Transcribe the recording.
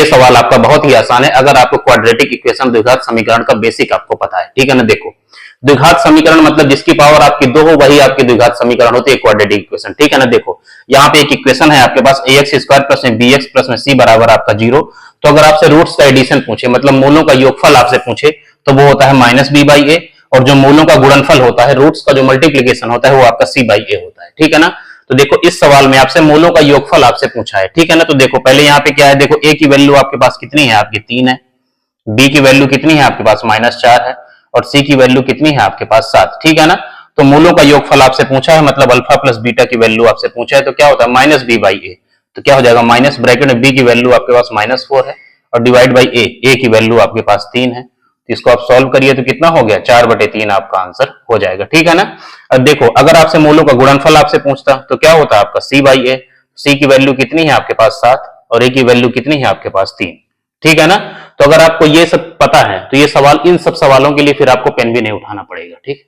सवाल आपका बहुत ही आसान है अगर आपको क्वाड्रेटिक इक्वेशन द्विघात समीकरण का बेसिक आपको पता है, ठीक है ना। देखो द्विघात समीकरण मतलब जिसकी पावर आपकी 2 हो वही आपकी द्विघात समीकरण होती है क्वाड्रेटिक इक्वेशन, ठीक है ना। देखो यहाँ पे एक इक्वेशन है आपके पास ax² प्लस में bx प्लस में c बराबर आपका 0। तो अगर आपसे रूट्स का एडिशन पूछे मतलब मूलों का योगफल आपसे पूछे तो वो होता है -b/a, और जो मूलों का गुणनफल होता है, रूट्स का जो मल्टीप्लीकेशन होता है वो आपका c/a होता है, ठीक है ना। तो देखो इस सवाल में आपसे मूलों का योगफल आपसे पूछा है, ठीक है ना। तो देखो पहले यहाँ पे क्या है, देखो a की वैल्यू आपके पास कितनी है, आपकी 3 है, b की वैल्यू कितनी है आपके पास -4 है, और c की वैल्यू कितनी है आपके पास 7, ठीक है ना। तो मूलों का योगफल आपसे पूछा है मतलब अल्फा प्लस बीटा की वैल्यू आपसे पूछा है, तो क्या होता है -b/a, तो क्या हो जाएगा माइनस ब्रैकेट में b की वैल्यू आपके पास -4 है और डिवाइड बाई a की वैल्यू आपके पास 3 है। तो इसको आप सॉल्व करिए तो कितना हो गया, 4/3 आपका आंसर हो जाएगा, ठीक है ना। अब देखो अगर आपसे मूलों का गुणनफल आपसे पूछता तो क्या होता आपका c/a, c की वैल्यू कितनी है आपके पास 7 और a की वैल्यू कितनी है आपके पास 3, ठीक है ना। तो अगर आपको ये सब पता है तो ये सवाल, इन सब सवालों के लिए फिर आपको पेन भी नहीं उठाना पड़ेगा, ठीक है।